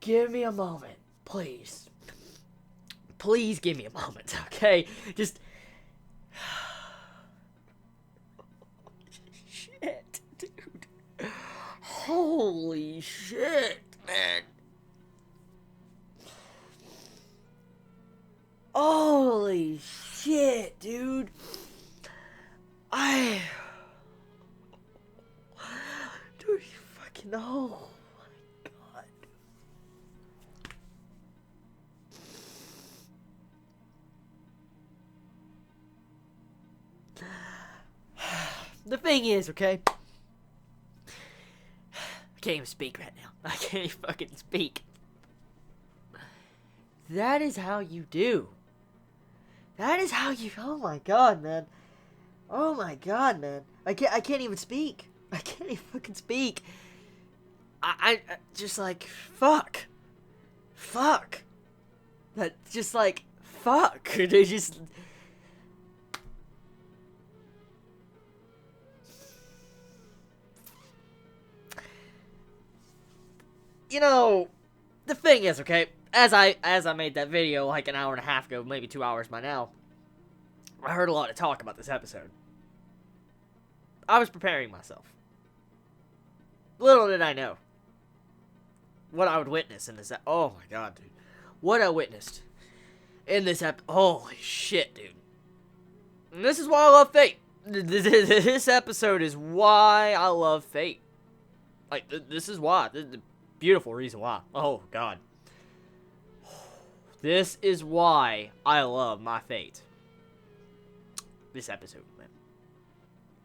Give me a moment, please. Please give me a moment, okay? Just... Shit, dude. Holy shit, man. Holy shit, dude. Dude, you fucking know. Oh my god. The thing is, okay? I can't even speak right now. I can't even fucking speak. That is how you do. That is how you... Oh my god, man. Oh my god, man. I can't even speak. I can't even fucking speak. I just like, fuck. Fuck. That just like, fuck. They just... You know, the thing is, okay, as I made that video like an hour and a half ago, maybe 2 hours by now, I heard a lot of talk about this episode. I was preparing myself. Little did I know what I would witness in this. Oh my god, dude. What I witnessed in this holy shit, dude. And this is why I love Fate. This episode is why I love Fate. Like, this is why. The beautiful reason why. Oh god. This is why I love my Fate. This episode, man.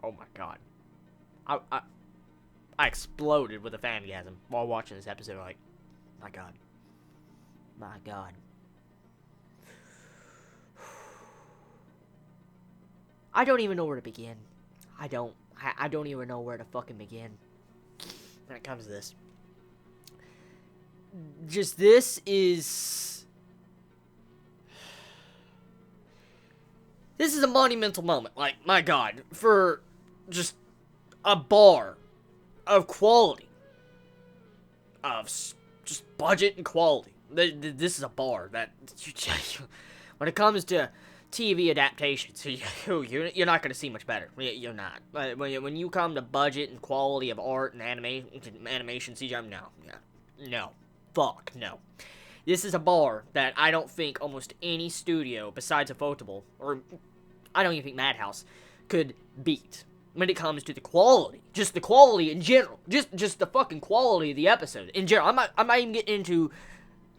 Oh my god. I exploded with a fangasm while watching this episode. Like, my god. My god. I don't even know where to begin. I don't even know where to fucking begin when it comes to this. Just, this is a monumental moment. Like, my god, for just a bar of quality, of just budget and quality. This is a bar that, when it comes to TV adaptations, you're not going to see much better. You're not. When you come to budget and quality of art and animation, CGI, no. Fuck, no. This is a bar that I don't think almost any studio besides Ufotable, or I don't even think Madhouse, could beat when it comes to the quality. Just the quality in general. Just the fucking quality of the episode in general. I'm not even getting into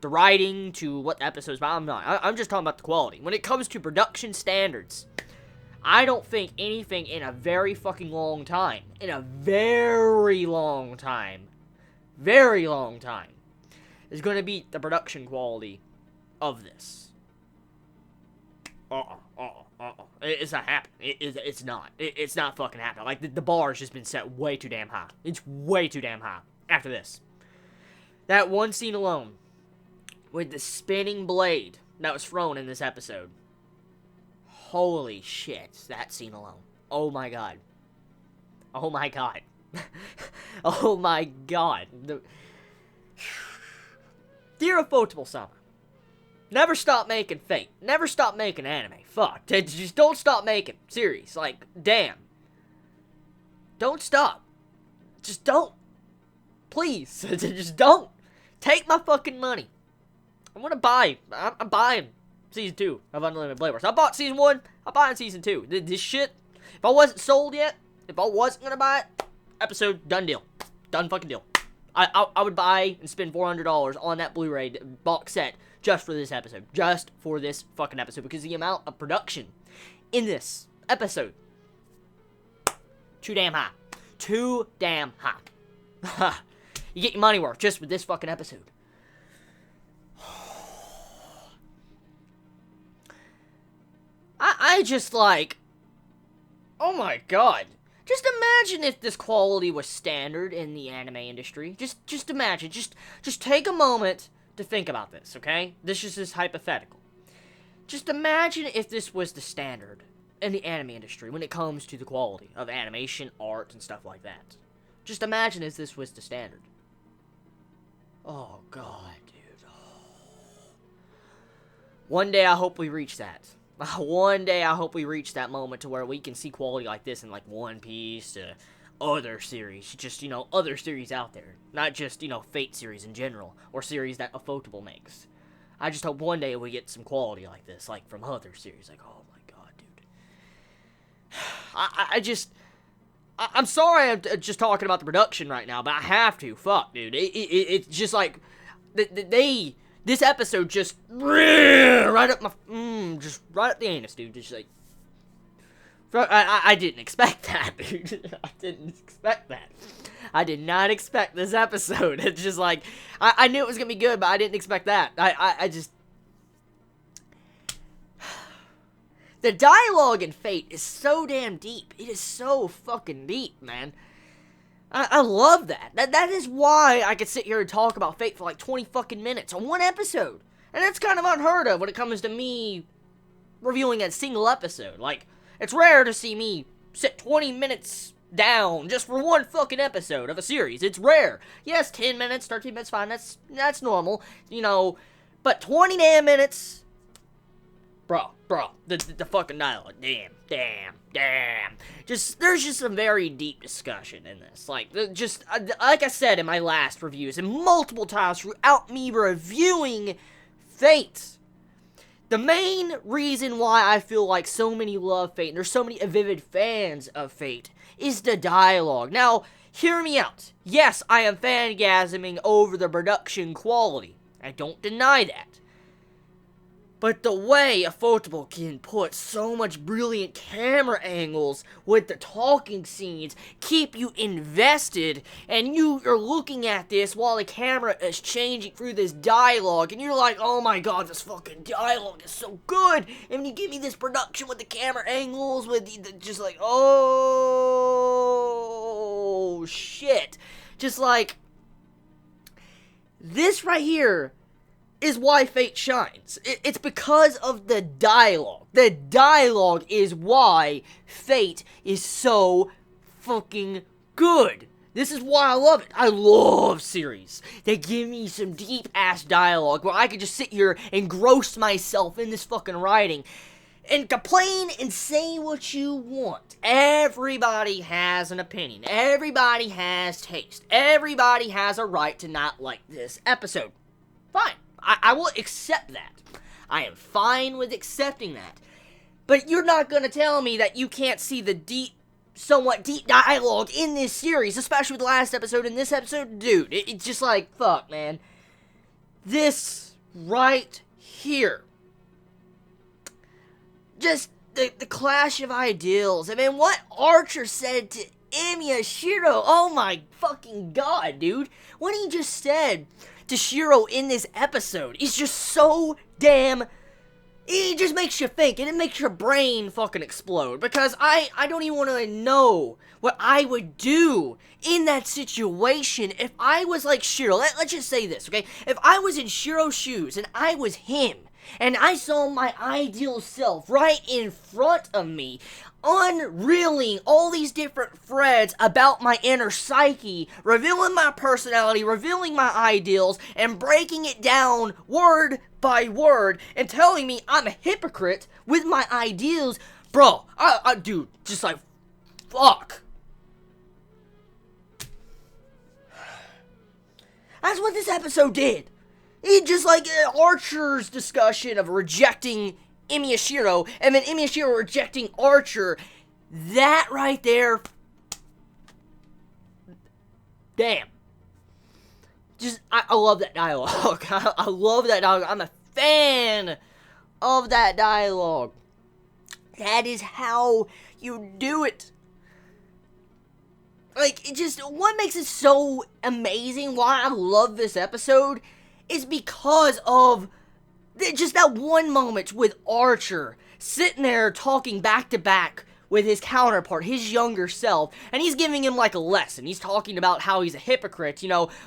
the writing, to what the episode's about. I'm not. I'm just talking about the quality. When it comes to production standards, I don't think anything in a very fucking long time, is going to beat the production quality of this. It's not happening. It's not. It's not fucking happening. Like, the bar has just been set way too damn high. It's way too damn high after this. That one scene alone, with the spinning blade that was thrown in this episode. Holy shit, that scene alone. Oh my god. Oh my god. Oh my god. Dear Ufotable Sama, never stop making Fate. Never stop making anime. Fuck. Just don't stop making. Serious. Like, damn. Don't stop. Just don't. Please. Just don't. Take my fucking money. I'm gonna buy. I'm buying Season 2 of Unlimited Blade Wars. I bought Season 1. I'm buying Season 2. This shit, if I wasn't sold yet, if I wasn't gonna buy it, episode, done deal. Done fucking deal. I would buy and spend $400 on that Blu-ray box set just for this episode. Just for this fucking episode. Because the amount of production in this episode, too damn high. Too damn high. You get your money worth just with this fucking episode. I just like, oh my god. Just imagine if this quality was standard in the anime industry. Just imagine. Just take a moment to think about this, okay? This is just hypothetical. Just imagine if this was the standard in the anime industry when it comes to the quality of animation, art, and stuff like that. Just imagine if this was the standard. Oh, God, dude. One day I hope we reach that. One day I hope we reach that moment to where we can see quality like this in like One Piece to other series. Just, other series out there. Not just, Fate series in general. Or series that Ufotable makes. I just hope one day we get some quality like this. Like from other series. Like, oh my god, dude. I'm sorry I'm just talking about the production right now. But I have to. Fuck, dude. It's just like... This episode just right up my, just right up the anus, dude. Just like, I didn't expect that, dude. I didn't expect that. I did not expect this episode. It's just like, I knew it was gonna be good, but I didn't expect that. I just, the dialogue in Fate is so damn deep. It is so fucking deep, man. I love that. That is why I could sit here and talk about Fate for like 20 fucking minutes on one episode. And that's kind of unheard of when it comes to me reviewing a single episode. Like, it's rare to see me sit 20 minutes down just for one fucking episode of a series. It's rare. Yes, 10 minutes, 13 minutes, fine. That's normal, But 20 damn minutes... Bro, the fucking dialogue, damn. There's just some very deep discussion in this. Like I said in my last reviews, and multiple times throughout me reviewing Fate, the main reason why I feel like so many love Fate, and there's so many avid fans of Fate, is the dialogue. Now, hear me out. Yes, I am fangasming over the production quality. I don't deny that. But the way Ufotable can put so much brilliant camera angles with the talking scenes keep you invested, and you're looking at this while the camera is changing through this dialogue, and you're like, oh my god, this fucking dialogue is so good, and when you give me this production with the camera angles, with just like, oh shit, just like, this right here is why Fate shines. It's because of the dialogue. The dialogue is why Fate is so fucking good. This is why I love it. I love series that give me some deep-ass dialogue where I could just sit here and engross myself in this fucking writing and complain and say what you want. Everybody has an opinion. Everybody has taste. Everybody has a right to not like this episode. Fine. I will accept that. I am fine with accepting that. But you're not gonna tell me that you can't see the somewhat deep dialogue in this series, especially with the last episode and this episode. Dude, it's just like, fuck, man. This right here. Just the clash of ideals. I mean, what Archer said to Emiya Shiro. Oh my fucking god, dude. What he just said to Shiro in this episode is just so damn... It just makes you think, and it makes your brain fucking explode, because I don't even want to know what I would do in that situation if I was like Shiro. Let's just say this, okay? If I was in Shiro's shoes, and I was him, and I saw my ideal self right in front of me, unreeling all these different threads about my inner psyche, revealing my personality, revealing my ideals, and breaking it down word by word, and telling me I'm a hypocrite with my ideals, bro, dude, just like, fuck. That's what this episode did. It just like Archer's discussion of rejecting Emiya Shiro, and then Emiya Shiro rejecting Archer. That right there, damn. Just, I love that dialogue. I love that dialogue. I'm a fan of that dialogue. That is how you do it. Like, it just, what makes it so amazing, why I love this episode, is because of just that one moment with Archer sitting there talking back to back with his counterpart, his younger self, and he's giving him like a lesson. He's talking about how he's a hypocrite,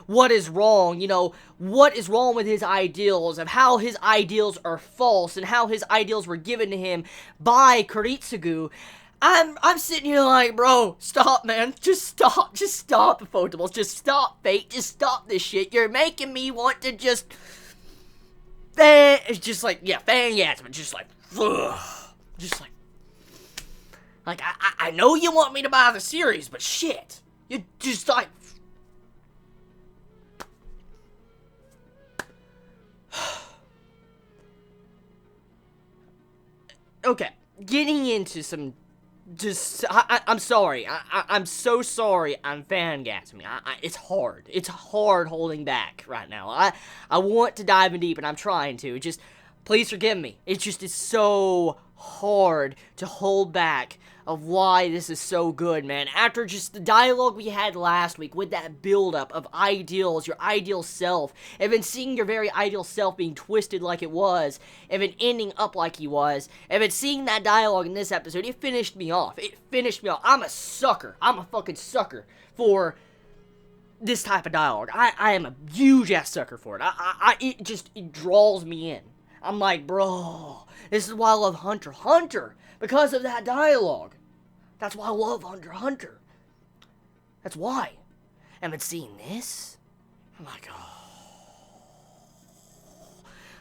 what is wrong, what is wrong with his ideals, of how his ideals are false, and how his ideals were given to him by Kuritsugu. I'm sitting here like, bro, stop, man. Just stop, Ufotable. Just stop, Fate. Just stop this shit. You're making me want to just... Fangasm, just like, ugh, just like, I know you want me to buy the series, but shit, you just like, okay, getting into some, I'm sorry, I'm so sorry I'm fangasming. It's hard holding back right now. I want to dive in deep, and I'm trying to, just, please forgive me. It's so hard to hold back of why this is so good, man. After just the dialogue we had last week with that build-up of ideals, your ideal self, and then seeing your very ideal self being twisted like it was, and then ending up like he was, and then seeing that dialogue in this episode, it finished me off. I'm a sucker. I'm a fucking sucker for this type of dialogue. I am a huge-ass sucker for it. It draws me in. I'm like, bro, this is why I love Hunter x Hunter, because of that dialogue. That's why I love Hunter x Hunter. That's why. And then seeing this, I'm like, oh,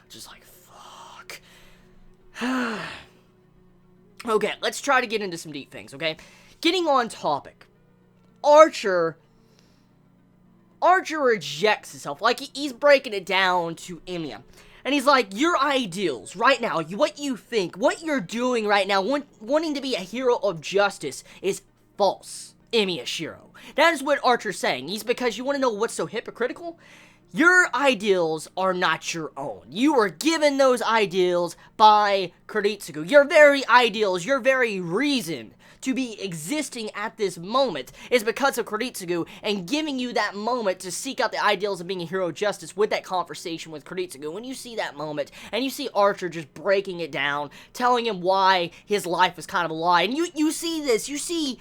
just like, fuck. Okay, let's try to get into some deep things, okay? Getting on topic. Archer rejects himself. Like, he's breaking it down to Emiya. And he's like, your ideals, right now, what you think, what you're doing right now, wanting to be a hero of justice is false, Emiya Shiro. That is what Archer's saying. He's because you want to know what's so hypocritical? Your ideals are not your own. You were given those ideals by Kuritsugu. Your very ideals, your very reason to be existing at this moment is because of Kuritsugu and giving you that moment to seek out the ideals of being a hero of justice with that conversation with Kuritsugu. When you see that moment and you see Archer just breaking it down, telling him why his life is kind of a lie, and you see this, you see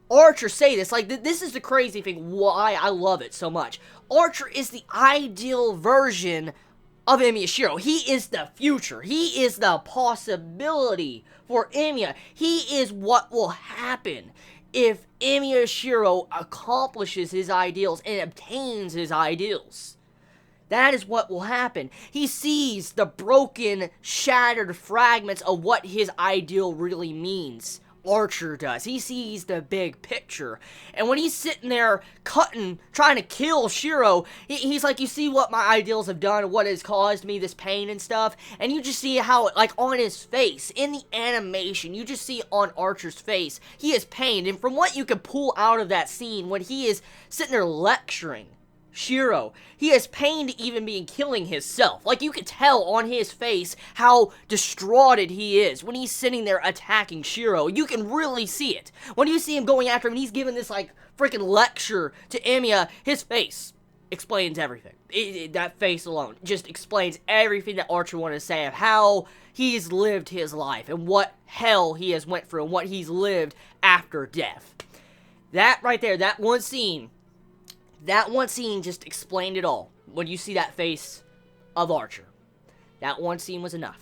Archer say this, like, this is the crazy thing, why I love it so much. Archer is the ideal version of Emiya Shiro. He is the future. He is the possibility for Emiya. He is what will happen if Emiya Shiro accomplishes his ideals and obtains his ideals. That is what will happen. He sees the broken, shattered fragments of what his ideal really means. Archer does. He sees the big picture. And when he's sitting there cutting, trying to kill Shiro, he's like, you see what my ideals have done, what has caused me this pain and stuff, and you just see how, like, on his face, in the animation, you just see on Archer's face, he is pained, and from what you can pull out of that scene, when he is sitting there lecturing Shiro, he is pained even being killing himself. Like, you could tell on his face how distraughted he is when he's sitting there attacking Shiro. You can really see it. When you see him going after him and he's giving this, like, freaking lecture to Emiya, his face explains everything. That face alone just explains everything that Archer wanted to say of how he's lived his life and what hell he has went through and what he's lived after death. That right there, that one scene just explained it all. When you see that face of Archer, that one scene was enough.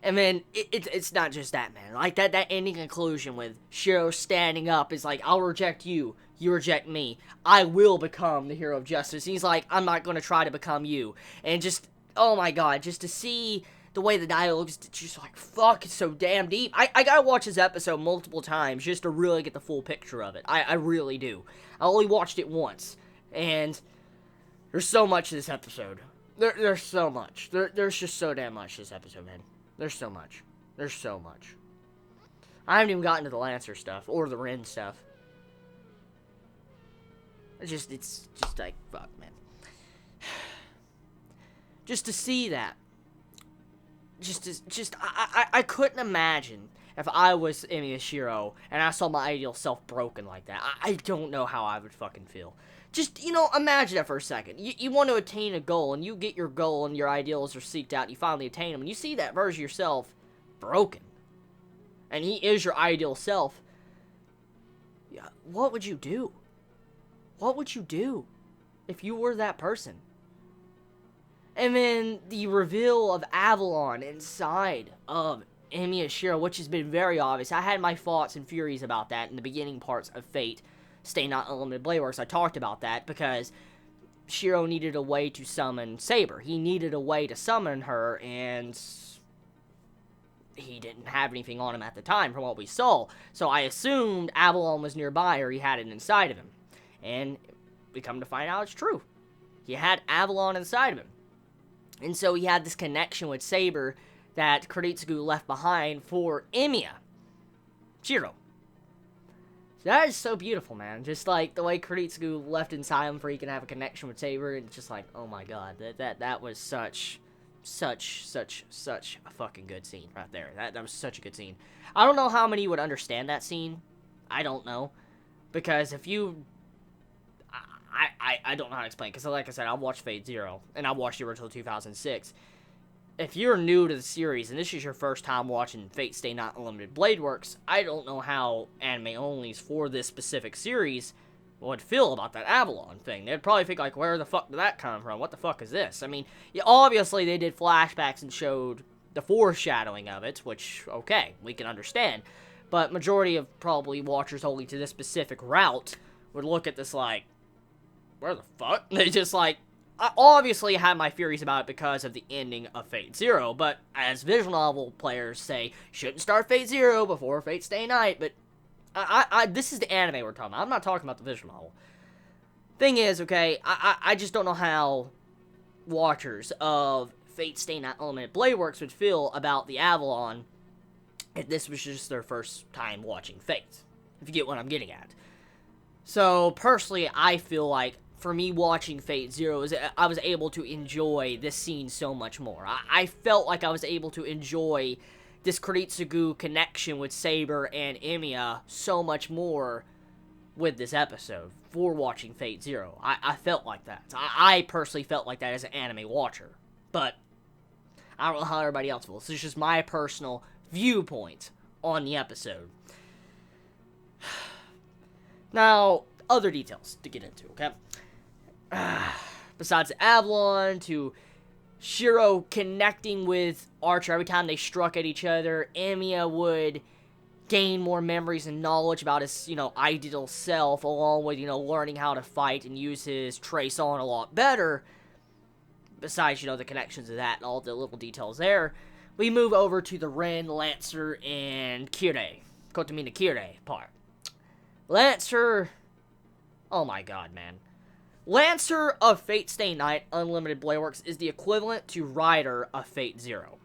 And then, it's not just that, man. Like, that ending conclusion with Shiro standing up is like, I'll reject you, you reject me. I will become the hero of justice. And he's like, I'm not going to try to become you. And just, oh my god, just to see the way the dialogue is just like, fuck, it's so damn deep. I gotta watch this episode multiple times just to really get the full picture of it. I really do. I only watched it once. And there's so much to this episode. There's so much. There's just so damn much to this episode, man. There's so much. There's so much. I haven't even gotten to the Lancer stuff or the Rin stuff. It's just like, fuck, man. Just to see that. I couldn't imagine if I was Emiya Shiro and I saw my ideal self broken like that. I don't know how I would fucking feel. Just, imagine that for a second. You want to attain a goal, and you get your goal, and your ideals are seeked out, and you finally attain them, and you see that version of yourself broken. And he is your ideal self. Yeah, what would you do? What would you do if you were that person? And then the reveal of Avalon inside of Emiya Shiro, which has been very obvious. I had my thoughts and furies about that in the beginning parts of Fate. Stay Not Unlimited Blade Works. I talked about that because Shiro needed a way to summon Saber. He needed a way to summon her, and he didn't have anything on him at the time from what we saw. So I assumed Avalon was nearby, or he had it inside of him. And we come to find out it's true. He had Avalon inside of him. And so he had this connection with Saber that Kuritsugu left behind for Emiya. Shiro. That is so beautiful, man. Just like the way Kuritsugu left inside him for he can have a connection with Saber, and it's just like, oh my god, that was such a fucking good scene right there. That was such a good scene. I don't know how many would understand that scene. I don't know. Because if you... I don't know how to explain, because like I said, I watched Fate Zero, and I watched the original 2006. If you're new to the series, and this is your first time watching Fate Stay Night Unlimited Blade Works, I don't know how anime-onlys for this specific series would feel about that Avalon thing. They'd probably think, like, where the fuck did that come from? What the fuck is this? I mean, yeah, obviously they did flashbacks and showed the foreshadowing of it, which, okay, we can understand. But majority of probably watchers only to this specific route would look at this like, where the fuck? They just like, I obviously had my theories about it because of the ending of Fate Zero, but as visual novel players say, shouldn't start Fate Zero before Fate Stay Night, but this is the anime we're talking about. I'm not talking about the visual novel. Thing is, okay, I just don't know how watchers of Fate Stay Night Unlimited Blade Works would feel about the Avalon if this was just their first time watching Fate, if you get what I'm getting at. So, personally, I feel like for me watching Fate Zero, I was able to enjoy this scene so much more. I felt like I was able to enjoy this Kuritsugu connection with Saber and Emiya so much more with this episode for watching Fate Zero. I felt like that. I personally felt like that as an anime watcher. But I don't know how everybody else feels. This is just my personal viewpoint on the episode. Now, other details to get into, okay? Besides Avalon, to Shiro connecting with Archer every time they struck at each other, Emiya would gain more memories and knowledge about his, ideal self, along with, learning how to fight and use his trace on a lot better. Besides, the connections of that and all the little details there, we move over to the Ren, Lancer, and Kirei. Kotomina Kirei part. Lancer, oh my god, man. Lancer of Fate Stay Night Unlimited Blade Works is the equivalent to Rider of Fate Zero,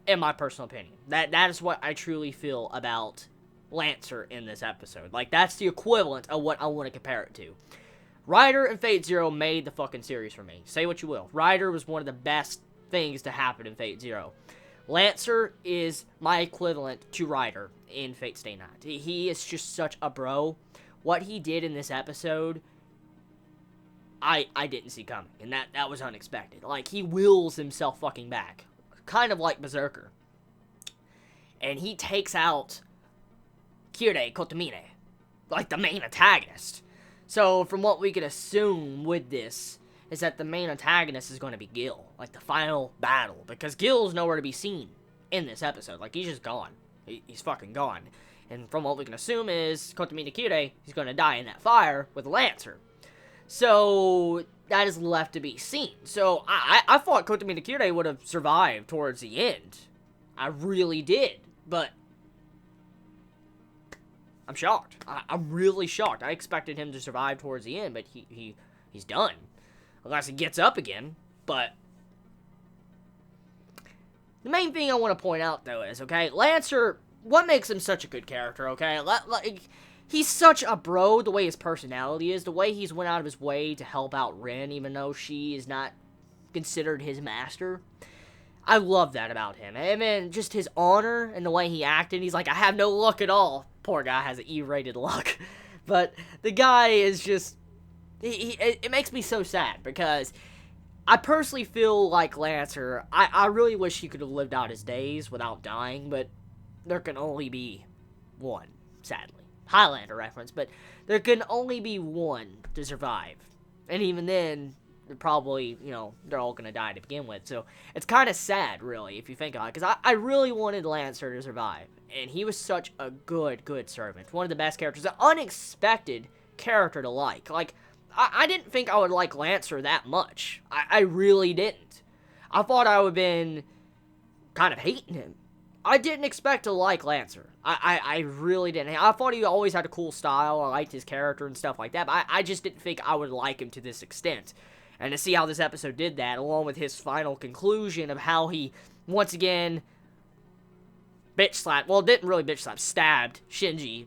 in my personal opinion. That is what I truly feel about Lancer in this episode. Like, that's the equivalent of what I want to compare it to. Rider and Fate Zero made the fucking series for me. Say what you will. Rider was one of the best things to happen in Fate Zero. Lancer is my equivalent to Rider in Fate Stay Night. He is just such a bro. What he did in this episode, I didn't see coming, and that was unexpected. Like, he wills himself fucking back, kind of like Berserker. And he takes out Kirei Kotomine, like the main antagonist. So, from what we could assume with this, is that the main antagonist is going to be Gil, like the final battle, because Gil's nowhere to be seen in this episode. Like, he's just gone. He's fucking gone. And from what we can assume is, Kotomina Kirei, he's going to die in that fire with Lancer. So, that is left to be seen. So, I thought Kotomina Kirei would have survived towards the end. I really did. But, I'm shocked. I'm really shocked. I expected him to survive towards the end, but he's done. Unless he gets up again. But, the main thing I want to point out, though, is, okay, Lancer, what makes him such a good character, okay? Like, he's such a bro, the way his personality is, the way he's went out of his way to help out Ren, even though she is not considered his master. I love that about him. I mean, just his honor and the way he acted. He's like, I have no luck at all. Poor guy has an E-rated luck. But the guy is just, it makes me so sad, because I personally feel like Lancer, I really wish he could have lived out his days without dying, but there can only be one, sadly. Highlander reference, but there can only be one to survive. And even then, they're probably, they're all going to die to begin with. So, it's kind of sad, really, if you think about it. Because I really wanted Lancer to survive. And he was such a good servant. One of the best characters. An unexpected character to like. Like, I didn't think I would like Lancer that much. I really didn't. I thought I would have been kind of hating him. I didn't expect to like Lancer. I really didn't. I thought he always had a cool style. I liked his character and stuff like that, but I just didn't think I would like him to this extent. And to see how this episode did that, along with his final conclusion of how he, once again, bitch slapped, well, didn't really bitch slap, stabbed Shinji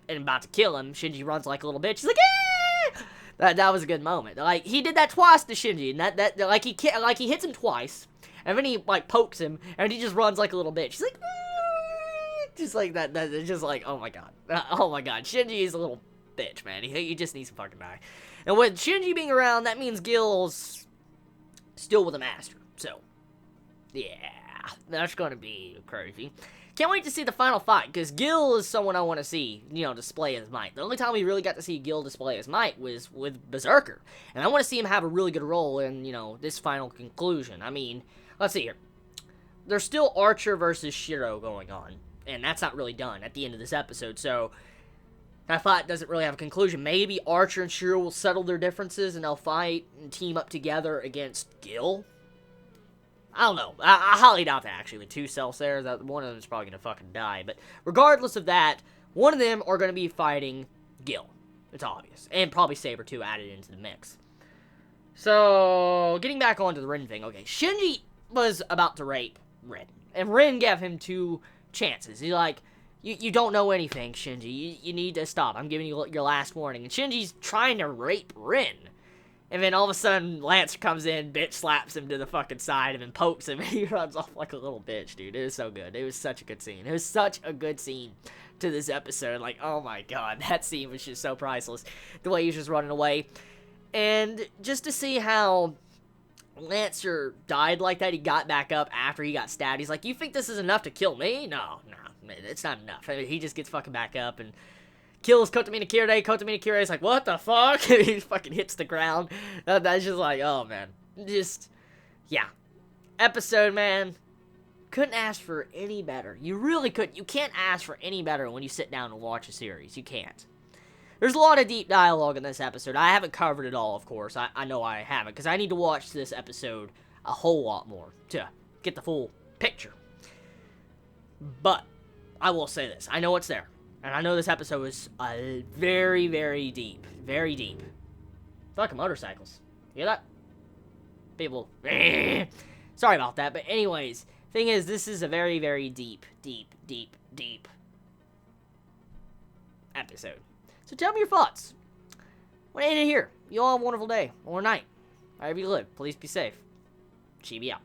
and about to kill him. Shinji runs like a little bitch. He's like, "Eh!" That was a good moment. Like, he did that twice to Shinji, and he hits him twice, and then he, like, pokes him, and he just runs like a little bitch. He's like, "Eh!" Just like that. It's just like, oh my god. Oh my god. Shinji is a little bitch, man. He just needs to fucking die. And with Shinji being around, that means Gil's still with the Master. So, yeah, that's gonna be crazy. Can't wait to see the final fight, because Gil is someone I want to see, display his might. The only time we really got to see Gil display his might was with Berserker. And I want to see him have a really good role in, this final conclusion. I mean, let's see here. There's still Archer versus Shiro going on, and that's not really done at the end of this episode, so that fight doesn't really have a conclusion. Maybe Archer and Shiro will settle their differences, and they'll fight and team up together against Gil. I don't know. I highly doubt that, actually, with two selves there. One of them is probably going to fucking die. But regardless of that, one of them are going to be fighting Gil. It's obvious. And probably Saber, too, added into the mix. So, getting back onto the Rin thing. Okay, Shinji was about to rape Rin. And Rin gave him 2 chances. He's like, you don't know anything, Shinji. You need to stop. I'm giving you your last warning. And Shinji's trying to rape Rin. And then all of a sudden, Lancer comes in, bitch slaps him to the fucking side, and then pokes him, and he runs off like a little bitch, dude. It was so good. It was such a good scene. It was such a good scene to this episode. Like, oh my god, that scene was just so priceless. The way he was just running away. And just to see how Lancer died like that, he got back up after he got stabbed. He's like, you think this is enough to kill me? No, it's not enough. I mean, he just gets fucking back up and kills Kotomina Kirei. Kotomina Kirei's like, what the fuck? He fucking hits the ground. That's just like, oh, man. Just, yeah. Episode, man. Couldn't ask for any better. You really couldn't. You can't ask for any better when you sit down and watch a series. You can't. There's a lot of deep dialogue in this episode. I haven't covered it all, of course. I know I haven't, because I need to watch this episode a whole lot more to get the full picture. But I will say this. I know it's there. And I know this episode was very, very deep. Very deep. Fucking motorcycles. You hear that? People. Sorry about that. But anyways, thing is, this is a very, very deep episode. So tell me your thoughts. When I end it here, you all have a wonderful day or night. Wherever you live, please be safe. Chibi out.